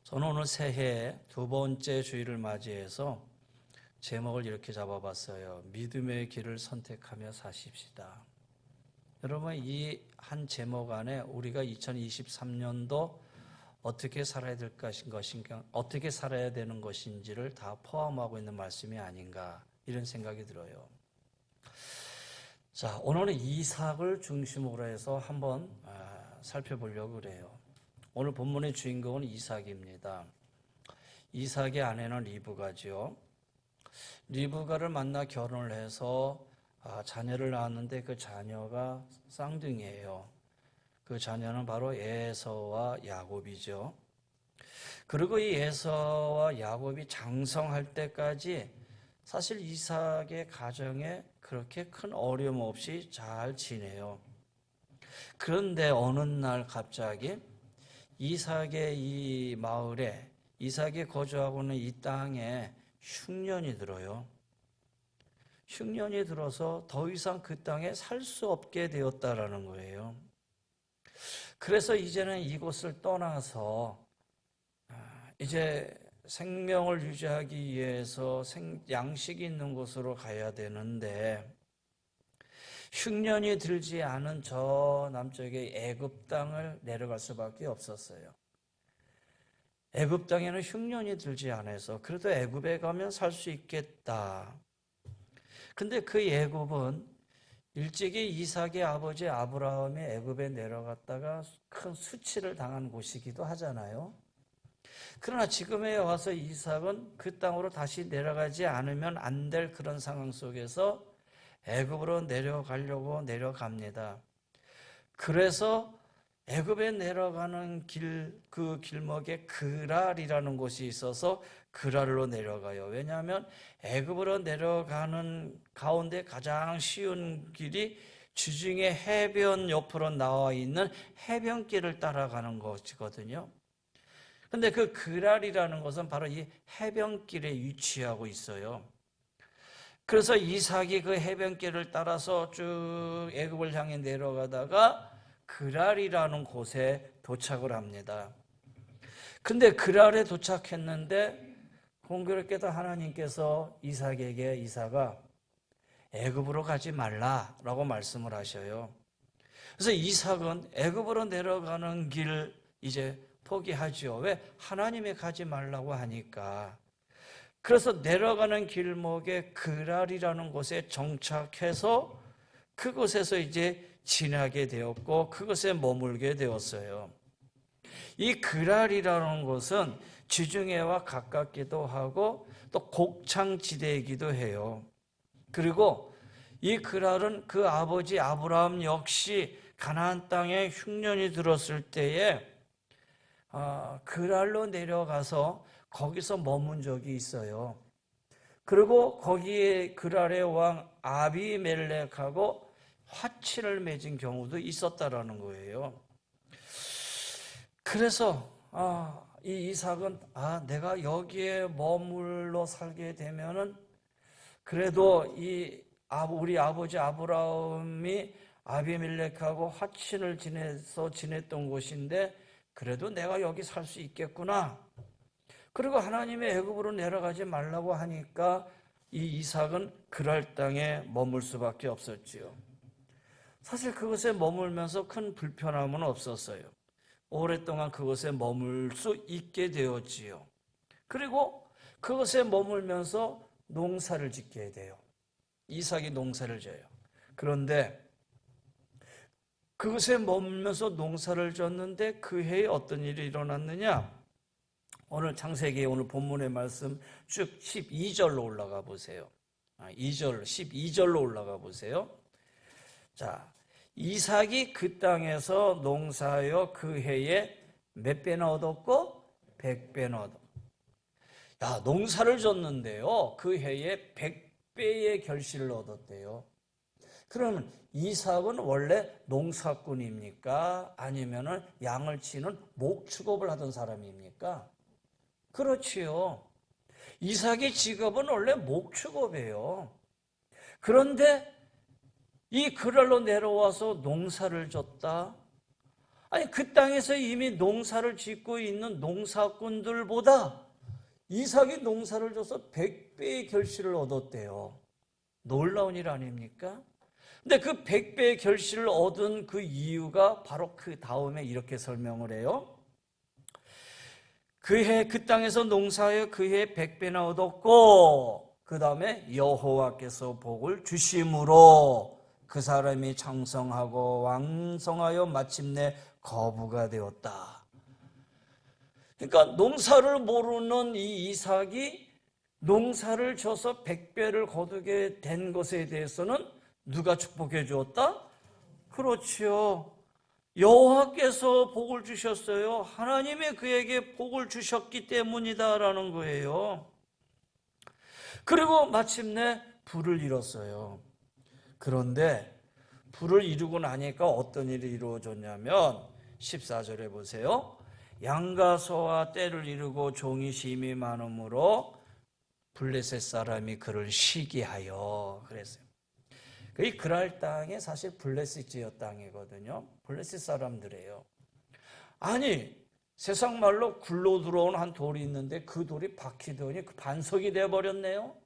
저는 오늘 새해 두 번째 주일을 맞이해서 제목을 이렇게 잡아봤어요. 믿음의 길을 선택하며 사십시다. 여러분, 이 한 제목 안에 우리가 2023년도 어떻게 살아야 될 것인가, 어떻게 살아야 되는 것인지를 다 포함하고 있는 말씀이 아닌가, 이런 생각이 들어요. 자, 오늘은 이삭을 중심으로 해서 한번 살펴보려고 그래요. 오늘 본문의 주인공은 이삭입니다. 이삭의 아내는 리브가죠. 리브가를 만나 결혼을 해서 자녀를 낳았는데 그 자녀가 쌍둥이에요. 그 자녀는 바로 에서와 야곱이죠. 그리고 이 에서와 야곱이 장성할 때까지 사실 이삭의 가정에 그렇게 큰 어려움 없이 잘 지내요. 그런데 어느 날 갑자기 이삭의 이 마을에, 이삭이 거주하고 있는 이 땅에 흉년이 들어요. 흉년이 들어서 더 이상 그 땅에 살 수 없게 되었다라는 거예요. 그래서 이제는 이곳을 떠나서 이제 생명을 유지하기 위해서 양식이 있는 곳으로 가야 되는데, 흉년이 들지 않은 저 남쪽의 애굽 땅을 내려갈 수밖에 없었어요. 애굽 땅에는 흉년이 들지 않아서 그래도 애굽에 가면 살 수 있겠다. 근데 그 애굽은 일찍이 이삭의 아버지 아브라함이 애굽에 내려갔다가 큰 수치를 당한 곳이기도 하잖아요. 그러나 지금에 와서 이삭은 그 땅으로 다시 내려가지 않으면 안 될 그런 상황 속에서 애굽으로 내려가려고 내려갑니다. 그래서 애굽에 내려가는 그 길목에 그랄이라는 곳이 있어서 그랄로 내려가요. 왜냐하면 애굽으로 내려가는 가운데 가장 쉬운 길이 지중해 해변 옆으로 나와 있는 해변길을 따라가는 것이거든요. 근데 그 그랄이라는 것은 바로 이 해변길에 위치하고 있어요. 그래서 이삭이 그 해변길을 따라서 쭉 애굽을 향해 내려가다가 그랄이라는 곳에 도착을 합니다. 근데 그랄에 도착했는데 공교롭게도 하나님께서 이삭에게, 이삭아 애굽으로 가지 말라라고 말씀을 하셔요. 그래서 이삭은 애굽으로 내려가는 길 이제 포기하죠. 왜? 하나님이 가지 말라고 하니까. 그래서 내려가는 길목에 그랄이라는 곳에 정착해서 그곳에서 이제 지나게 되었고 그곳에 머물게 되었어요. 이 그랄이라는 곳은 지중해와 가깝기도 하고 또 곡창지대이기도 해요. 그리고 이 그랄은 그 아버지 아브라함 역시 가나안 땅에 흉년이 들었을 때에 그랄로 내려가서 거기서 머문 적이 있어요. 그리고 거기에 그랄의 왕 아비멜렉하고 화친을 맺은 경우도 있었다라는 거예요. 그래서 이 이삭은 내가 여기에 머물러 살게 되면은 그래도 우리 아버지 아브라함이 아비멜렉하고 화친을 지냈던 곳인데 그래도 내가 여기 살 수 있겠구나. 그리고 하나님의 애굽으로 내려가지 말라고 하니까 이 이삭은 그랄 땅에 머물 수밖에 없었지요. 사실 그곳에 머물면서 큰 불편함은 없었어요. 오랫동안 그곳에 머물 수 있게 되었지요. 그리고 그곳에 머물면서 농사를 짓게 돼요. 이삭이 농사를 져요. 그런데 그곳에 머물면서 농사를 졌는데 그 해에 어떤 일이 일어났느냐? 오늘 창세기 오늘 본문의 말씀 쭉 12절로 올라가 보세요. 12절로 올라가 보세요. 자, 이삭이 그 땅에서 농사하여 그 해에 몇 배나 얻었고? 100배나 얻었고. 농사를 졌는데요. 그 해에 100배의 결실을 얻었대요. 그러면 이삭은 원래 농사꾼입니까? 아니면은 양을 치는 목축업을 하던 사람입니까? 그렇지요. 이삭의 직업은 원래 목축업이에요. 그런데 이 그랄로 내려와서 농사를 졌다. 아니 그 땅에서 이미 농사를 짓고 있는 농사꾼들보다 이삭이 농사를 줘서 100배의 결실을 얻었대요. 놀라운 일 아닙니까? 근데 그 100배의 결실을 얻은 그 이유가 바로 그 다음에 이렇게 설명을 해요. 그 땅에서 농사하여 그 해 100배나 얻었고 그 다음에 여호와께서 복을 주심으로 그 사람이 장성하고 왕성하여 마침내 거부가 되었다. 그러니까 농사를 모르는 이 이삭이 농사를 져서 100배를 거두게 된 것에 대해서는 누가 축복해 주었다? 그렇지요. 여호와께서 복을 주셨어요. 하나님이 그에게 복을 주셨기 때문이다라는 거예요. 그리고 마침내 부를 이뤘어요. 그런데 부를 이루고 나니까 어떤 일이 이루어졌냐면 14절에 보세요. 양과 소와 떼를 이루고 종이 심히 많음으로 블레셋 사람이 그를 시기하여 그랬어요. 이 그랄 땅이 사실 블레셋 지역 땅이거든요. 블레셋 사람들이에요. 아니 세상 말로 굴러 들어온 한 돌이 있는데 그 돌이 박히더니 그 반석이 되어버렸네요.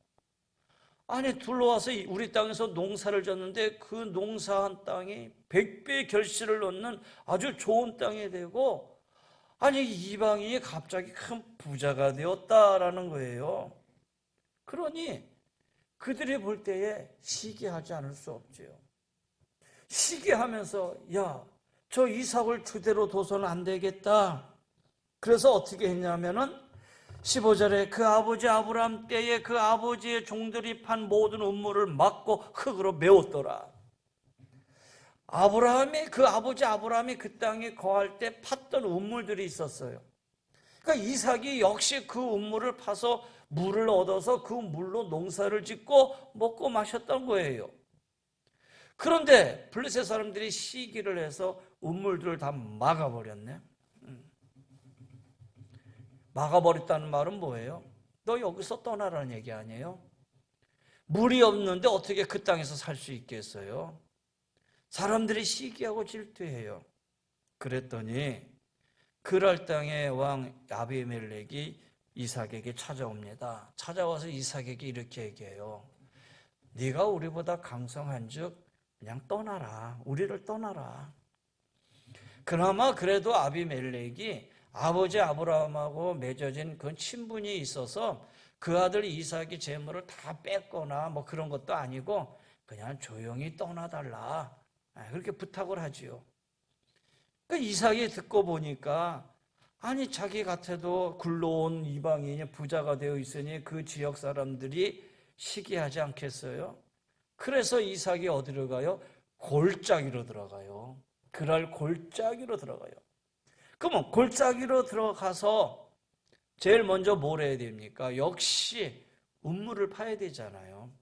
아니 둘러와서 우리 땅에서 농사를 졌는데 그 농사한 땅이 100배의 결실을 얻는 아주 좋은 땅이 되고 아니 이방인이 갑자기 큰 부자가 되었다라는 거예요. 그러니 그들이 볼 때에 시기하지 않을 수 없지요. 시기하면서 야, 저 이삭을 주대로 둬서는 안 되겠다. 그래서 어떻게 했냐면은 15절에 그 아버지 아브라함 때에 그 아버지의 종들이 판 모든 음물을 막고 흙으로 메웠더라. 그 아버지 아브라함이 그 땅에 거할 때 팠던 음물들이 있었어요. 그러니까 이삭이 역시 그 음물을 파서 물을 얻어서 그 물로 농사를 짓고 먹고 마셨던 거예요. 그런데 블레셋 사람들이 시기를 해서 음물들을 다 막아버렸네. 막아버렸다는 말은 뭐예요? 너 여기서 떠나라는 얘기 아니에요? 물이 없는데 어떻게 그 땅에서 살 수 있겠어요? 사람들이 시기하고 질투해요. 그랬더니 그랄 땅의 왕 아비멜렉이 이삭에게 찾아옵니다. 찾아와서 이삭에게 이렇게 얘기해요. 네가 우리보다 강성한즉 그냥 떠나라. 우리를 떠나라. 그나마 그래도 아비멜렉이 아버지 아브라함하고 맺어진 그 친분이 있어서 그 아들 이삭이 재물을 다 뺐거나 뭐 그런 것도 아니고 그냥 조용히 떠나달라. 그렇게 부탁을 하지요. 그러니까 이삭이 듣고 보니까 아니 자기 같아도 굴러온 이방인이 부자가 되어 있으니 그 지역 사람들이 시기하지 않겠어요? 그래서 이삭이 어디로 가요? 골짜기로 들어가요. 그랄 골짜기로 들어가요. 그러면 골짜기로 들어가서 제일 먼저 뭘 해야 됩니까? 역시 음물을 파야 되잖아요.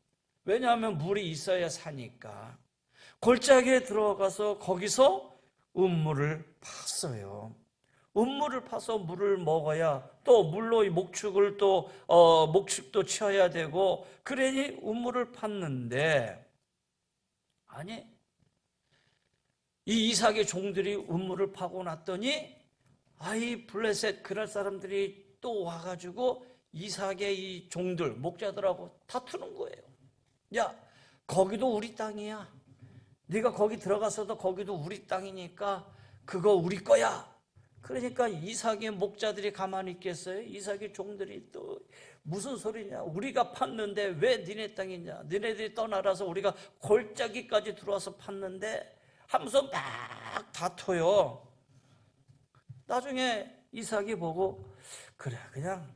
왜냐하면 물이 있어야 사니까. 골짜기에 들어가서 거기서 음물을 팠어요. 음물을 파서 물을 먹어야 또 물로 목축을 목축도 치어야 되고 그러니 음물을 팠는데 아니 이 이삭의 종들이 음물을 파고 났더니 아이 블레셋 그랄 사람들이 또 와가지고 이삭의 이 종들 목자들하고 다투는 거예요. 야 거기도 우리 땅이야. 네가 거기 들어가서도 거기도 우리 땅이니까 그거 우리 거야. 그러니까 이삭의 목자들이 가만히 있겠어요? 이삭의 종들이 또 무슨 소리냐? 우리가 팠는데 왜 니네 땅이냐? 니네들이 떠나라서 우리가 골짜기까지 들어와서 팠는데 하면서 막 다퉈요. 나중에 이삭이 보고 그래 그냥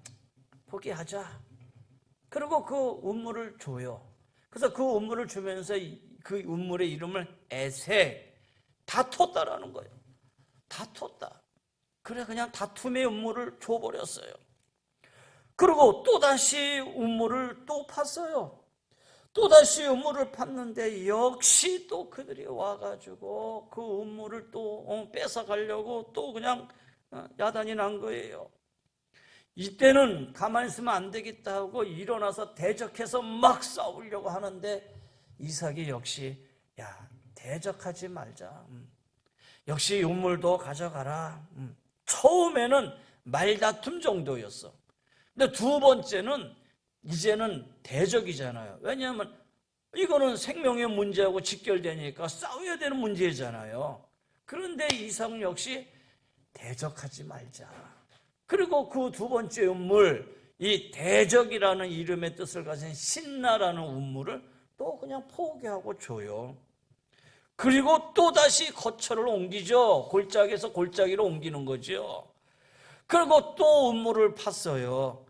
포기하자. 그리고 그 음물을 줘요. 그래서 그 음물을 주면서 그 음물의 이름을 에색 다퉜다라는 거예요. 다퉜다. 그래 그냥 다툼의 음물을 줘버렸어요. 그리고 또다시 음물을 또 팠어요. 또다시 음물을 팠는데 역시 또 그들이 와가지고 그 음물을 또 뺏어가려고 또 그냥 야단이 난 거예요. 이때는 가만히 있으면 안 되겠다 하고 일어나서 대적해서 막 싸우려고 하는데 이삭이 역시 야 대적하지 말자. 역시 우물도 가져가라. 처음에는 말다툼 정도였어. 근데 두 번째는 이제는 대적이잖아요. 왜냐하면 이거는 생명의 문제하고 직결되니까 싸워야 되는 문제잖아요. 그런데 이삭 역시 대적하지 말자. 그리고 그 두 번째 음물, 이 대적이라는 이름의 뜻을 가진 신나라는 음물을 또 그냥 포기하고 줘요. 그리고 또다시 거처를 옮기죠. 골짜기에서 골짜기로 옮기는 거죠. 그리고 또 음물을 팠어요.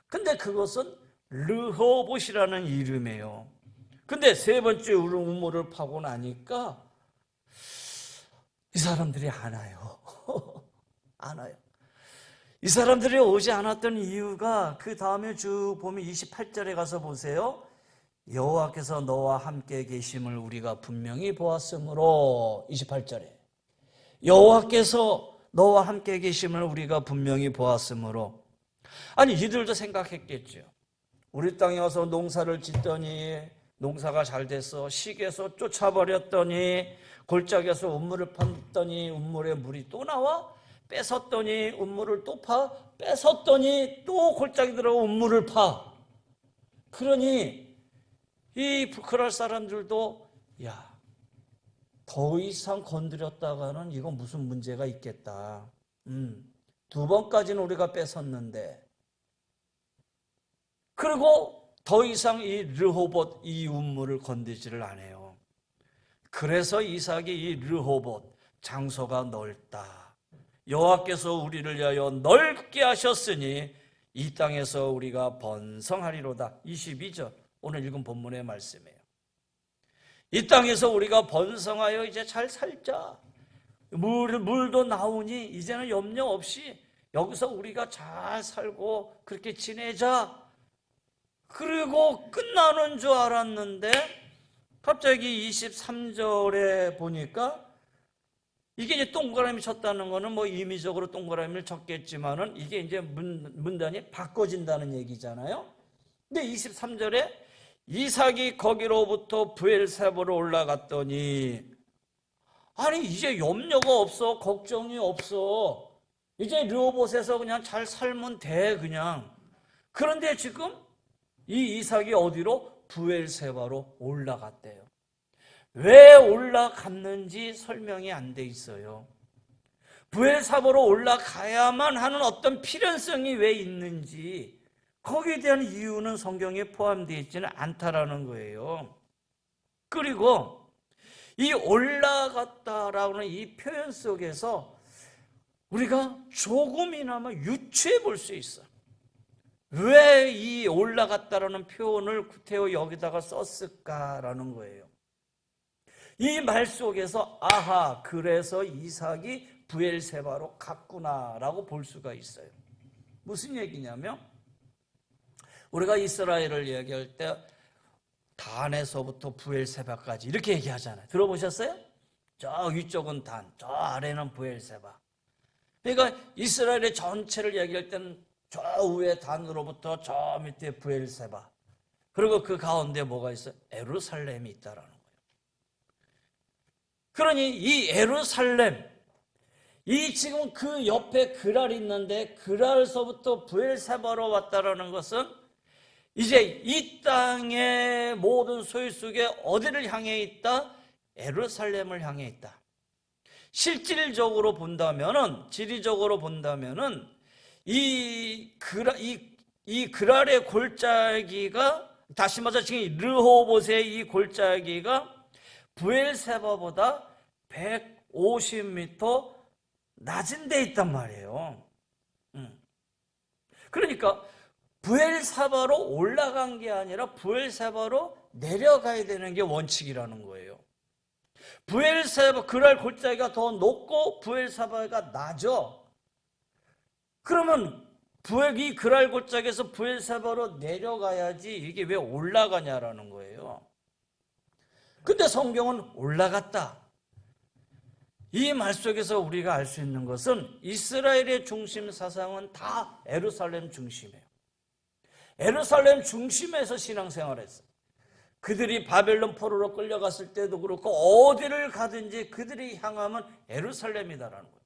근데 그것은 르호봇이라는 이름이에요. 근데 세 번째 음물을 파고 나니까 이 사람들이 안 와요. 안 와요. 이 사람들이 오지 않았던 이유가 그 다음에 쭉 보면 28절에 가서 보세요. 여호와께서 너와 함께 계심을 우리가 분명히 보았으므로 28절에 여호와께서 너와 함께 계심을 우리가 분명히 보았으므로 아니 이들도 생각했겠죠. 우리 땅에 와서 농사를 짓더니 농사가 잘 돼서 시기에서 쫓아버렸더니 골짜기에서 음물을 팠더니 음물에 물이 또 나와 뺏었더니 음물을 또 파 뺏었더니 또 골짜기 들어가 음물을 파. 그러니 이 그럴 사람들도 야, 더 이상 건드렸다가는 이거 무슨 문제가 있겠다. 두 번까지는 우리가 뺏었는데 그리고 더 이상 이 르호봇 이 음물을 건드지를 않아요. 그래서 이삭이 이 르호봇 장소가 넓다. 여호와께서 우리를 위하여 넓게 하셨으니 이 땅에서 우리가 번성하리로다. 22절 오늘 읽은 본문의 말씀이에요. 이 땅에서 우리가 번성하여 이제 잘 살자. 물도 나오니 이제는 염려 없이 여기서 우리가 잘 살고 그렇게 지내자. 그리고 끝나는 줄 알았는데 갑자기 23절에 보니까 이게 이제 동그라미 쳤다는 거는 뭐 임의적으로 동그라미를 쳤겠지만은 이게 이제 문단이 바꿔진다는 얘기잖아요. 근데 23절에 이삭이 거기로부터 브엘세바로 올라갔더니 아니 이제 염려가 없어. 걱정이 없어. 이제 르호봇에서 그냥 잘 살면 돼 그냥. 그런데 지금 이 이삭이 어디로? 브엘세바로 올라갔대요. 왜 올라갔는지 설명이 안 돼 있어요. 브엘세바로 올라가야만 하는 어떤 필연성이 왜 있는지 거기에 대한 이유는 성경에 포함되어 있지는 않다라는 거예요. 그리고 이 올라갔다라는 이 표현 속에서 우리가 조금이나마 유추해 볼 수 있어. 왜 이 올라갔다라는 표현을 구태여 여기다가 썼을까라는 거예요. 이 말 속에서 아하 그래서 이삭이 브엘세바로 갔구나라고 볼 수가 있어요. 무슨 얘기냐면 우리가 이스라엘을 얘기할 때 단에서부터 브엘세바까지 이렇게 얘기하잖아요. 들어보셨어요? 저 위쪽은 단, 저 아래는 브엘세바. 그러니까 이스라엘의 전체를 얘기할 때는 저 위에 단으로부터 저 밑에 브엘세바. 그리고 그 가운데 뭐가 있어요? 예루살렘이 있다라는 거예요. 그러니 이 예루살렘, 이 지금 그 옆에 그랄이 있는데 그랄서부터 브엘세바로 왔다라는 것은 이제 이 땅의 모든 소유 속에 어디를 향해 있다? 예루살렘을 향해 있다. 실질적으로 본다면은, 지리적으로 본다면은 이 그랄의 골짜기가 다시 말해서 지금 르호봇의 이 골짜기가 브엘세바보다 150m 낮은 데 있단 말이에요. 그러니까 브엘세바로 올라간 게 아니라 브엘세바로 내려가야 되는 게 원칙이라는 거예요. 브엘세바 그랄 골짜기가 더 높고 브엘세바가 낮아. 그러면 이 그랄 골짜기에서 브엘세바로 내려가야지 이게 왜 올라가냐라는 거예요. 근데 성경은 올라갔다. 이 말 속에서 우리가 알 수 있는 것은 이스라엘의 중심 사상은 다 예루살렘 중심이에요. 예루살렘 중심에서 신앙생활을 했어요. 그들이 바벨론 포로로 끌려갔을 때도 그렇고 어디를 가든지 그들이 향하면 예루살렘이다라는 거예요.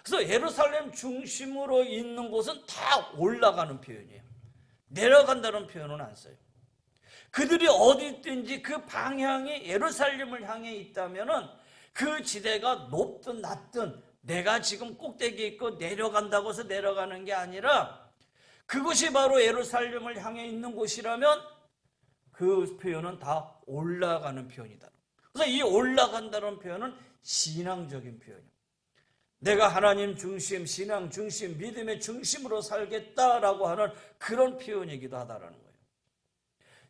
그래서 예루살렘 중심으로 있는 곳은 다 올라가는 표현이에요. 내려간다는 표현은 안 써요. 그들이 어디 있든지 그 방향이 예루살렘을 향해 있다면은 그 지대가 높든 낮든 내가 지금 꼭대기에 있고 내려간다고 해서 내려가는 게 아니라 그곳이 바로 예루살렘을 향해 있는 곳이라면 그 표현은 다 올라가는 표현이다. 그래서 이 올라간다는 표현은 신앙적인 표현이에요. 내가 하나님 중심, 신앙 중심, 믿음의 중심으로 살겠다라고 하는 그런 표현이기도 하다라는 거예요.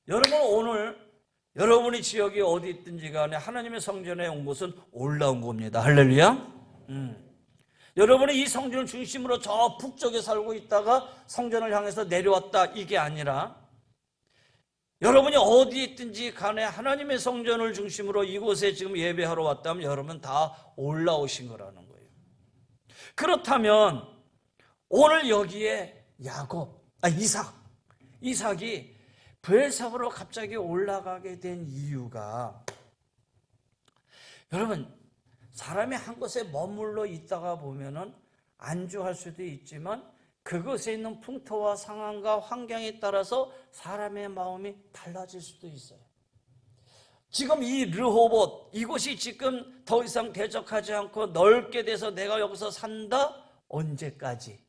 여러분, 오늘 여러분이 지역이 어디 있든지 간에 하나님의 성전에 온 곳은 올라온 겁니다. 할렐루야. 여러분이 이 성전을 중심으로 저 북쪽에 살고 있다가 성전을 향해서 내려왔다, 이게 아니라 여러분이 어디 있든지 간에 하나님의 성전을 중심으로 이곳에 지금 예배하러 왔다면 여러분 다 올라오신 거라는 거예요. 그렇다면 오늘 여기에 이삭이 브엘사바로 갑자기 올라가게 된 이유가, 여러분 사람이 한 곳에 머물러 있다가 보면은 안주할 수도 있지만 그곳에 있는 풍토와 상황과 환경에 따라서 사람의 마음이 달라질 수도 있어요. 지금 이 르호봇, 이곳이 지금 더 이상 대적하지 않고 넓게 돼서 내가 여기서 산다? 언제까지?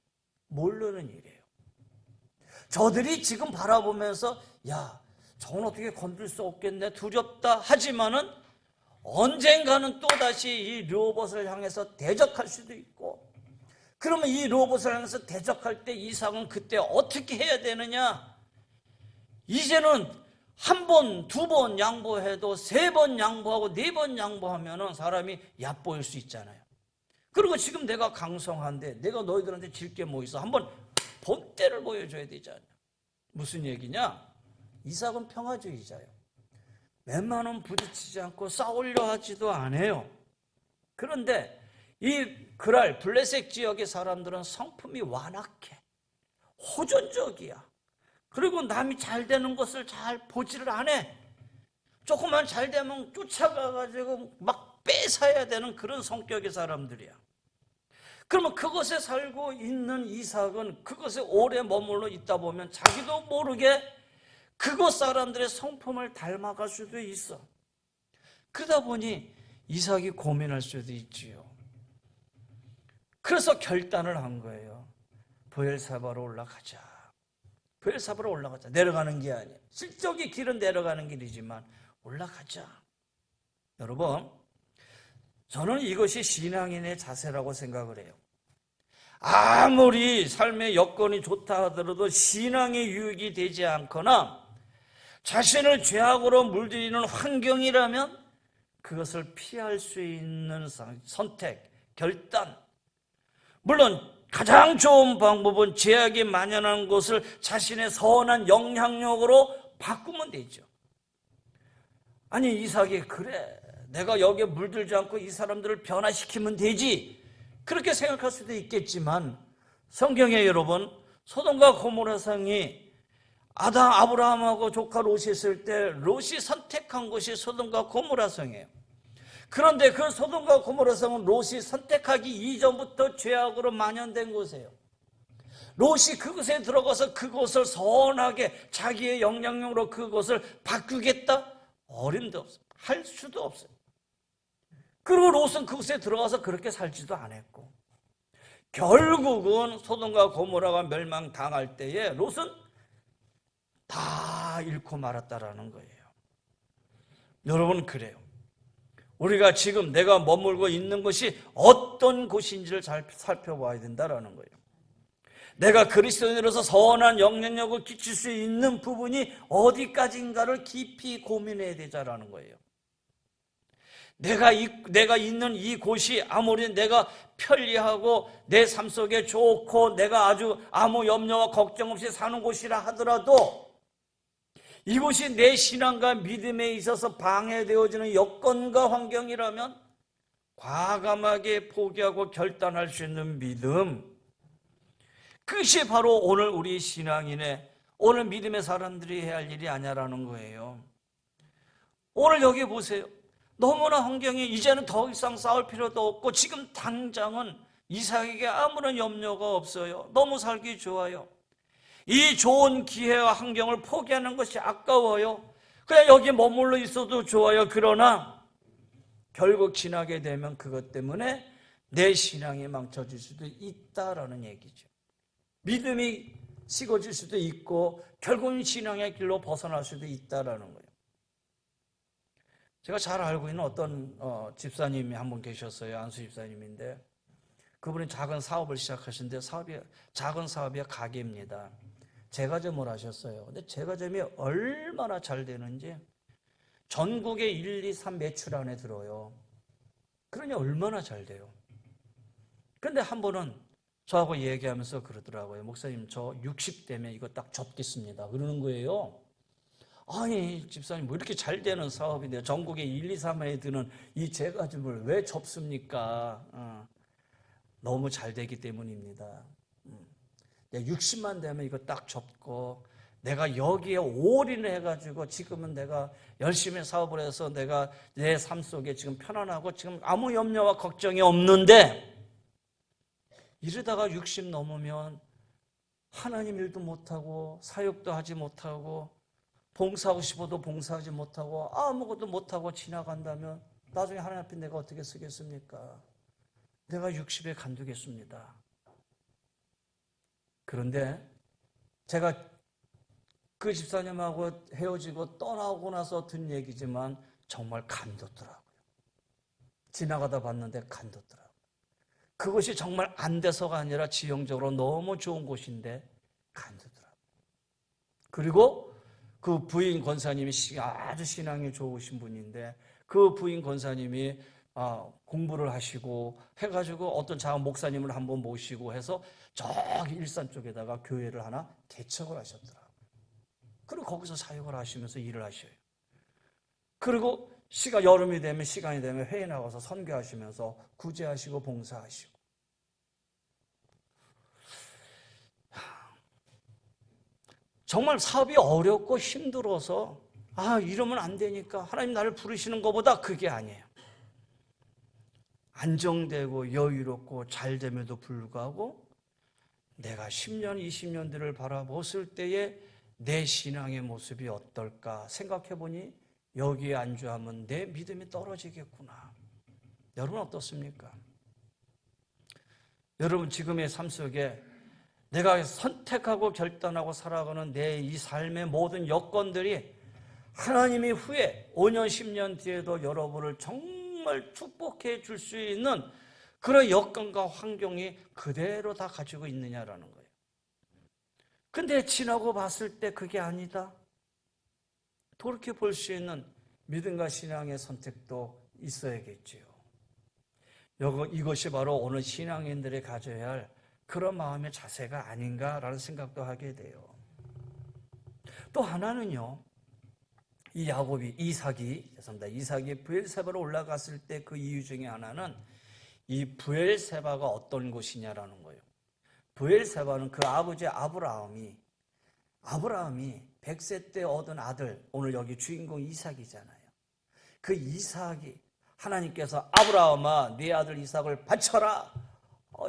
모르는 일이에요. 저들이 지금 바라보면서 야, 저건 어떻게 건들 수 없겠네, 두렵다 하지만은 언젠가는 또다시 이 르호봇을 향해서 대적할 수도 있고, 그러면 이 르호봇을 향해서 대적할 때 이삭은 그때 어떻게 해야 되느냐? 이제는 한 번, 두 번 양보해도 세 번 양보하고 네 번 양보하면은 사람이 얕보일 수 있잖아요. 그리고 지금 내가 강성한데 내가 너희들한테 질 게 뭐 있어? 한번 본때를 보여줘야 되잖아요. 무슨 얘기냐? 이삭은 평화주의자예요. 웬만하면 부딪히지 않고 싸우려 하지도 않아요. 그런데 이 그랄 블레셋 지역의 사람들은 성품이 완악해, 호전적이야. 그리고 남이 잘 되는 것을 잘 보지를 않아. 조금만 잘 되면 쫓아가가지고 막 뺏어야 되는 그런 성격의 사람들이야. 그러면 그곳에 살고 있는 이삭은 그곳에 오래 머물러 있다 보면 자기도 모르게 그곳 사람들의 성품을 닮아갈 수도 있어. 그러다 보니 이삭이 고민할 수도 있지요. 그래서 결단을 한 거예요. 브엘사바로 올라가자. 브엘사바로 올라가자. 내려가는 게 아니야. 실적인 길은 내려가는 길이지만 올라가자. 여러분, 저는 이것이 신앙인의 자세라고 생각을 해요. 아무리 삶의 여건이 좋다 하더라도 신앙의 유익이 되지 않거나 자신을 죄악으로 물들이는 환경이라면 그것을 피할 수 있는 선택, 결단. 물론 가장 좋은 방법은 죄악이 만연한 곳을 자신의 선한 영향력으로 바꾸면 되죠. 아니, 이삭이 그래, 내가 여기에 물들지 않고 이 사람들을 변화시키면 되지, 그렇게 생각할 수도 있겠지만 성경에 여러분, 소돔과 고모라 성이 아브라함하고 조카 롯이 있을 때 롯이 선택한 곳이 소돔과 고모라 성이에요. 그런데 그 소돔과 고모라 성은 롯이 선택하기 이전부터 죄악으로 만연된 곳이에요. 롯이 그곳에 들어가서 그곳을 선하게 자기의 영향력으로 그곳을 바꾸겠다? 어림도 없어요. 할 수도 없어요. 그리고 롯은 그곳에 들어가서 그렇게 살지도 않았고, 결국은 소돔과 고모라가 멸망당할 때에 롯은 다 잃고 말았다라는 거예요. 여러분, 그래요. 우리가 지금 내가 머물고 있는 것이 어떤 곳인지를 잘 살펴봐야 된다라는 거예요. 내가 그리스도인으로서 선한 영향력을 끼칠 수 있는 부분이 어디까지인가를 깊이 고민해야 되자라는 거예요. 내가 있는 이 곳이 아무리 내가 편리하고 내 삶 속에 좋고 내가 아주 아무 염려와 걱정 없이 사는 곳이라 하더라도 이곳이 내 신앙과 믿음에 있어서 방해되어지는 여건과 환경이라면 과감하게 포기하고 결단할 수 있는 믿음, 그것이 바로 오늘 우리 신앙인의, 오늘 믿음의 사람들이 해야 할 일이 아니라는 거예요. 오늘 여기 보세요. 너무나 환경이 이제는 더 이상 싸울 필요도 없고 지금 당장은 이삭에게 아무런 염려가 없어요. 너무 살기 좋아요. 이 좋은 기회와 환경을 포기하는 것이 아까워요. 그냥 여기 머물러 있어도 좋아요. 그러나 결국 지나게 되면 그것 때문에 내 신앙이 망쳐질 수도 있다라는 얘기죠. 믿음이 식어질 수도 있고 결국은 신앙의 길로 벗어날 수도 있다라는 거예요. 제가 잘 알고 있는 어떤 집사님이 한 분 계셨어요. 안수 집사님인데 그분이 작은 사업을 시작하신데 작은 사업이 가게입니다. 제과점을 하셨어요. 근데 제과점이 얼마나 잘 되는지 전국의 1, 2, 3 매출 안에 들어요. 그러니 얼마나 잘 돼요. 근데 한 번은 저하고 얘기하면서 그러더라고요. 목사님, 저 60대면 이거 딱 접겠습니다. 그러는 거예요. 아니, 집사님, 뭐 이렇게 잘 되는 사업인데 전국에 1, 2, 3회에 드는 이 제과점을 왜 접습니까? 너무 잘 되기 때문입니다. 60만 되면 이거 딱 접고 내가 여기에 올인을 해가지고 지금은 내가 열심히 사업을 해서 내가 내 삶 속에 지금 편안하고 지금 아무 염려와 걱정이 없는데 이러다가 60 넘으면 하나님 일도 못하고 사역도 하지 못하고 봉사하고 싶어도 봉사하지 못하고 아무것도 못하고 지나간다면 나중에 하나님 앞에 내가 어떻게 쓰겠습니까? 내가 60에 간두겠습니다. 그런데 제가 그 집사님하고 헤어지고 떠나고 나서 든 얘기지만 정말 간뒀더라고요. 지나가다 봤는데 간뒀더라고요. 그것이 정말 안 돼서가 아니라 지형적으로 너무 좋은 곳인데 간두더라고요. 그리고 그 부인 권사님이 아주 신앙이 좋으신 분인데 그 부인 권사님이 공부를 하시고 해가지고 어떤 작은 목사님을 한번 모시고 해서 저기 일산 쪽에다가 교회를 하나 개척을 하셨더라고요. 그리고 거기서 사역을 하시면서 일을 하셔요. 그리고 여름이 되면 시간이 되면 회에 나가서 선교하시면서 구제하시고 봉사하시고. 정말 사업이 어렵고 힘들어서 이러면 안 되니까 하나님 나를 부르시는 것보다 그게 아니에요. 안정되고 여유롭고 잘 됨에도 불구하고 내가 10년, 20년 뒤를 바라봤을 때에 내 신앙의 모습이 어떨까 생각해 보니 여기에 안주하면 내 믿음이 떨어지겠구나. 여러분 어떻습니까? 여러분 지금의 삶 속에 내가 선택하고 결단하고 살아가는 내 이 삶의 모든 여건들이 하나님이 후에 5년, 10년 뒤에도 여러분을 정말 축복해 줄 수 있는 그런 여건과 환경이 그대로 다 가지고 있느냐라는 거예요. 근데 지나고 봤을 때 그게 아니다. 그렇게 볼 수 있는 믿음과 신앙의 선택도 있어야겠지요. 이것이 바로 오늘 신앙인들이 가져야 할 그런 마음의 자세가 아닌가라는 생각도 하게 돼요. 또 하나는요, 이삭이 브엘세바로 올라갔을 때 그 이유 중에 하나는 이 브엘세바가 어떤 곳이냐라는 거예요. 브엘세바는 그 아버지 아브라함이 100세 때 얻은 아들, 오늘 여기 주인공 이삭이잖아요. 그 이삭이 하나님께서 아브라함아 네 아들 이삭을 바쳐라.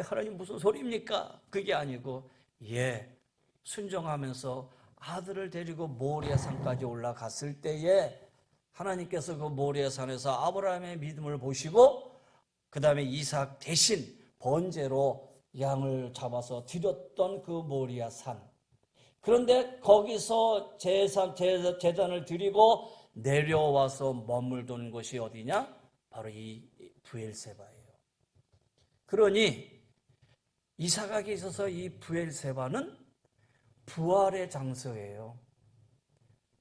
하나님 무슨 소리입니까? 그게 아니고 순종하면서 아들을 데리고 모리아산까지 올라갔을 때에 하나님께서 그 모리아산에서 아브라함의 믿음을 보시고 그 다음에 이삭 대신 번제로 양을 잡아서 드렸던 그 모리아산. 그런데 거기서 제단을 드리고 내려와서 머물던 곳이 어디냐? 바로 이 브엘세바예요. 그러니 이삭에게 있어서 이 브엘세바는 부활의 장소예요.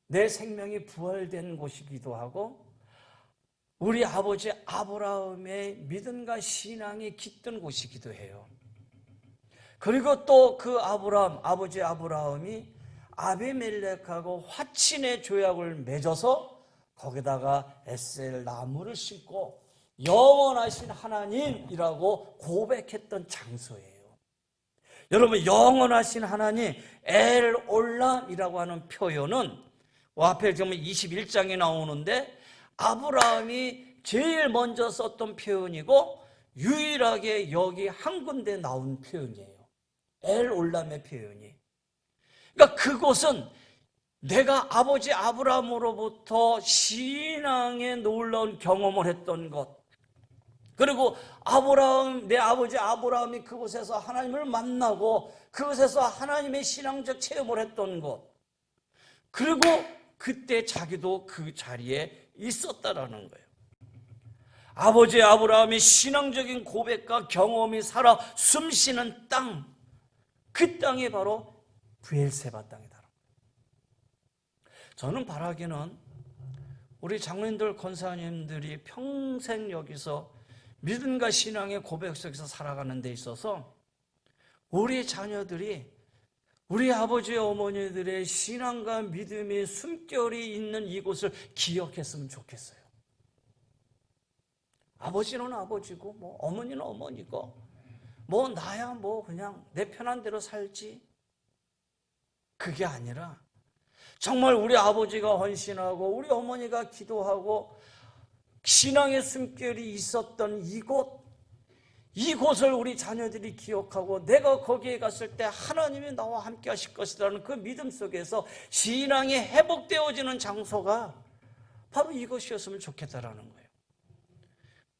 내 생명이 부활된 곳이기도 하고 우리 아버지 아브라함의 믿음과 신앙이 깃든 곳이기도 해요. 그리고 또 그 아버지 아브라함이 아비멜렉하고 화친의 조약을 맺어서 거기다가 에셀 나무를 심고 영원하신 하나님이라고 고백했던 장소예요. 여러분, 영원하신 하나님 엘 올람이라고 하는 표현은 앞에 지금 21장에 나오는데 아브라함이 제일 먼저 썼던 표현이고 유일하게 여기 한 군데 나온 표현이에요. 엘 올람의 표현이. 그러니까 그곳은 내가 아버지 아브라함으로부터 신앙의 놀라운 경험을 했던 것, 그리고 내 아버지 아브라함이 그곳에서 하나님을 만나고 그곳에서 하나님의 신앙적 체험을 했던 것, 그리고 그때 자기도 그 자리에 있었다라는 거예요. 아버지 아브라함의 신앙적인 고백과 경험이 살아 숨쉬는 땅, 그 땅이 바로 브엘세바 땅이다. 저는 바라기는 우리 장로님들, 권사님들이 평생 여기서 믿음과 신앙의 고백 속에서 살아가는 데 있어서 우리 자녀들이 우리 아버지 어머니들의 신앙과 믿음의 숨결이 있는 이곳을 기억했으면 좋겠어요. 아버지는 아버지고 뭐 어머니는 어머니고 뭐 나야 뭐 그냥 내 편한 대로 살지, 그게 아니라 정말 우리 아버지가 헌신하고 우리 어머니가 기도하고 신앙의 숨결이 있었던 이곳을 우리 자녀들이 기억하고 내가 거기에 갔을 때 하나님이 나와 함께 하실 것이라는 그 믿음 속에서 신앙이 회복되어지는 장소가 바로 이것이었으면 좋겠다라는 거예요.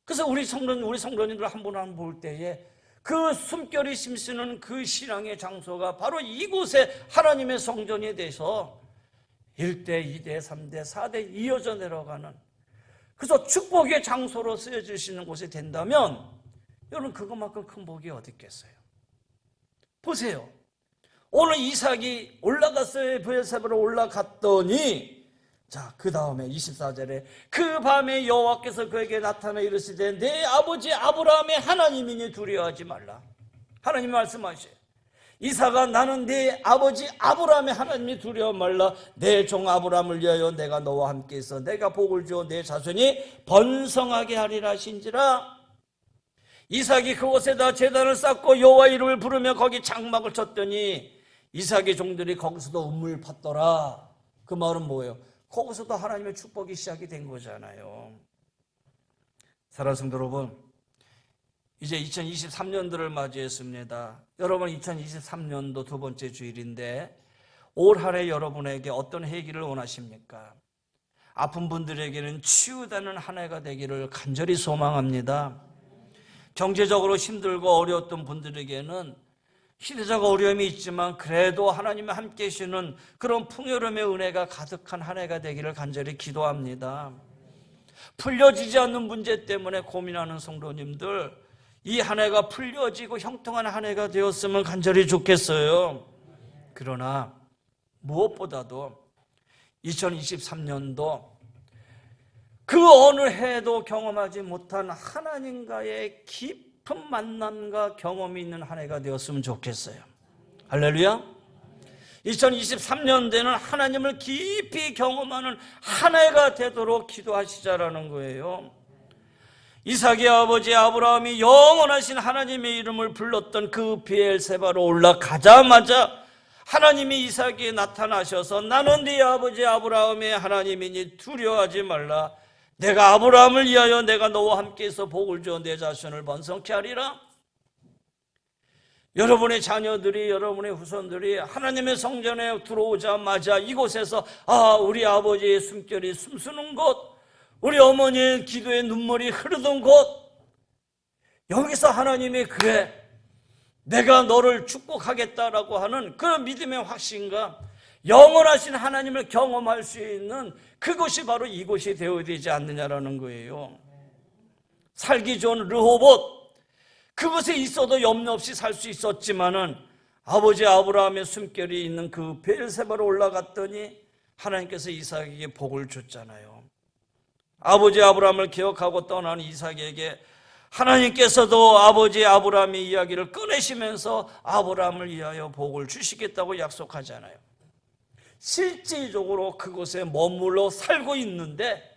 그래서 우리 성도님들 한 분 한 분 볼 때에 그 숨결이 심쓰는 그 신앙의 장소가 바로 이곳에 하나님의 성전이 돼서 1대, 2대, 3대, 4대 이어져 내려가는, 그래서 축복의 장소로 쓰여지시는 곳이 된다면 여러분 그것만큼 큰 복이 어디 있겠어요? 보세요. 오늘 이삭이 올라갔어요. 브엘세바로 올라갔더니 자, 그 다음에 24절에 그 밤에 여호와께서 그에게 나타나 이르시되 내 아버지 아브라함의 하나님이니 두려워하지 말라. 하나님이 말씀하셔요. 이삭아, 나는 네 아버지 아브라함의 하나님이 두려워 말라. 내 종 아브라함을 위하여 내가 너와 함께 있어 내가 복을 주어 내 자손이 번성하게 하리라 하신지라. 이삭이 그곳에다 제단을 쌓고 여호와 이름을 부르며 거기 장막을 쳤더니 이삭의 종들이 거기서도 음을 팠더라. 그 말은 뭐예요? 거기서도 하나님의 축복이 시작이 된 거잖아요. 사랑하는 성도 여러분, 이제 2023년도를 맞이했습니다. 여러분 2023년도 두 번째 주일인데 올 한 해 여러분에게 어떤 해기를 원하십니까? 아픈 분들에게는 치유되는 한 해가 되기를 간절히 소망합니다. 경제적으로 힘들고 어려웠던 분들에게는 시대적 어려움이 있지만 그래도 하나님이 함께 계시는 그런 풍요로움의 은혜가 가득한 한 해가 되기를 간절히 기도합니다. 풀려지지 않는 문제 때문에 고민하는 성도님들, 이 한 해가 풀려지고 형통한 한 해가 되었으면 간절히 좋겠어요. 그러나 무엇보다도 2023년도 그 어느 해도 경험하지 못한 하나님과의 깊은 만남과 경험이 있는 한 해가 되었으면 좋겠어요. 할렐루야. 2023년도에는 하나님을 깊이 경험하는 한 해가 되도록 기도하시자라는 거예요. 이삭의 아버지 아브라함이 영원하신 하나님의 이름을 불렀던 그 브엘세바로 올라가자마자 하나님이 이삭에게 나타나셔서 나는 네 아버지 아브라함의 하나님이니 두려워하지 말라. 내가 아브라함을 위하여 내가 너와 함께해서 복을 주어 내 자손을 번성케 하리라. 여러분의 자녀들이, 여러분의 후손들이 하나님의 성전에 들어오자마자 이곳에서 우리 아버지의 숨결이 숨쉬는 곳, 우리 어머니의 기도의 눈물이 흐르던 곳, 여기서 하나님이 그래 내가 너를 축복하겠다라고 하는 그 믿음의 확신과 영원하신 하나님을 경험할 수 있는 그곳이 바로 이곳이 되어야 되지 않느냐라는 거예요. 살기 좋은 르호봇, 그곳에 있어도 염려 없이 살 수 있었지만은 아버지 아브라함의 숨결이 있는 그 브엘세바로 올라갔더니 하나님께서 이삭에게 복을 줬잖아요. 아버지 아브라함을 기억하고 떠난 이삭에게 하나님께서도 아버지 아브라함의 이야기를 꺼내시면서 아브라함을 위하여 복을 주시겠다고 약속하잖아요. 실질적으로 그곳에 머물러 살고 있는데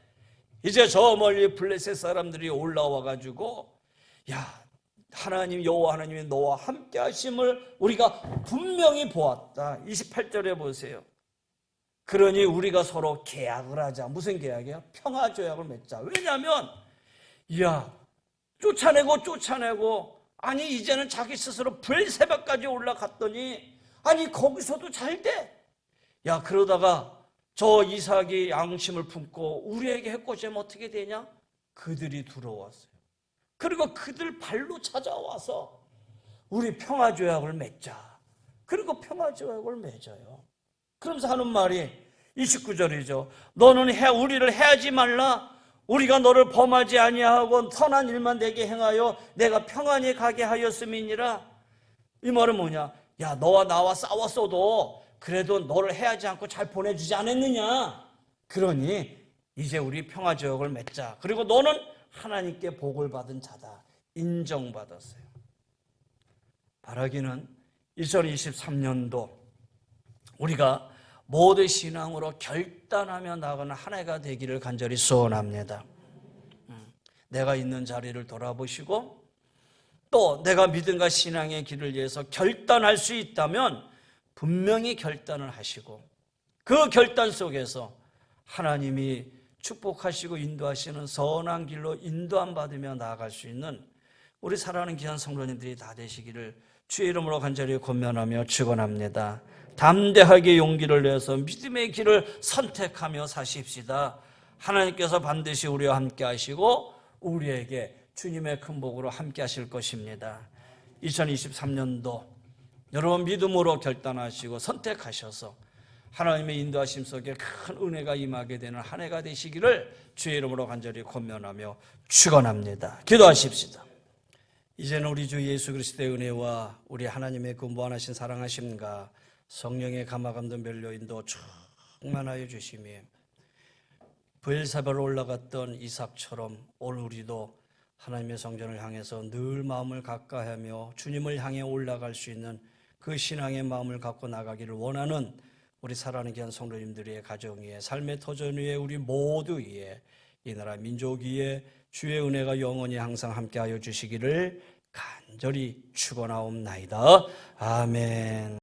이제 저 멀리 블레셋 사람들이 올라와 가지고 하나님 여호와 하나님이 너와 함께 하심을 우리가 분명히 보았다. 28절에 보세요. 그러니 우리가 서로 계약을 하자. 무슨 계약이야? 평화조약을 맺자. 왜냐하면 쫓아내고 아니 이제는 자기 스스로 불새벽까지 올라갔더니 아니 거기서도 잘 돼. 그러다가 저 이삭이 양심을 품고 우리에게 해코지하면 어떻게 되냐? 그들이 들어왔어요. 그리고 그들 발로 찾아와서 우리 평화조약을 맺자. 그리고 평화조약을 맺어요. 그러면서 하는 말이 29절이죠. 너는 우리를 해하지 말라. 우리가 너를 범하지 아니하고 선한 일만 내게 행하여 내가 평안히 가게 하였음이니라. 이 말은 뭐냐? 너와 나와 싸웠어도 그래도 너를 해하지 않고 잘 보내주지 않았느냐? 그러니 이제 우리 평화조약을 맺자. 그리고 너는 하나님께 복을 받은 자다. 인정받았어요. 바라기는 2023년도 우리가 모두 신앙으로 결단하며 나아가는 한 해가 되기를 간절히 소원합니다. 내가 있는 자리를 돌아보시고 또 내가 믿음과 신앙의 길을 위해서 결단할 수 있다면 분명히 결단을 하시고 그 결단 속에서 하나님이 축복하시고 인도하시는 선한 길로 인도함 받으며 나아갈 수 있는 우리 사랑하는 귀한 성도님들이 다 되시기를 주의 이름으로 간절히 권면하며 축원합니다. 담대하게 용기를 내서 믿음의 길을 선택하며 사십시다. 하나님께서 반드시 우리와 함께 하시고 우리에게 주님의 큰 복으로 함께 하실 것입니다. 2023년도 여러분 믿음으로 결단하시고 선택하셔서 하나님의 인도하심 속에 큰 은혜가 임하게 되는 한 해가 되시기를 주의 이름으로 간절히 권면하며 축원합니다. 기도하십시다. 이제는 우리 주 예수 그리스도의 은혜와 우리 하나님의 그 무한하신 사랑하심과 성령의 감화감동 멸류인도 충만하여 주시며 브엘사바로 올라갔던 이삭처럼 오늘 우리도 하나님의 성전을 향해서 늘 마음을 가까이하며 주님을 향해 올라갈 수 있는 그 신앙의 마음을 갖고 나가기를 원하는 우리 사랑하는 귀한 성도님들의 가정 위에 삶의 터전 위에 우리 모두 위에 이 나라 민족 위에 주의 은혜가 영원히 항상 함께하여 주시기를 간절히 축원하옵나이다. 아멘.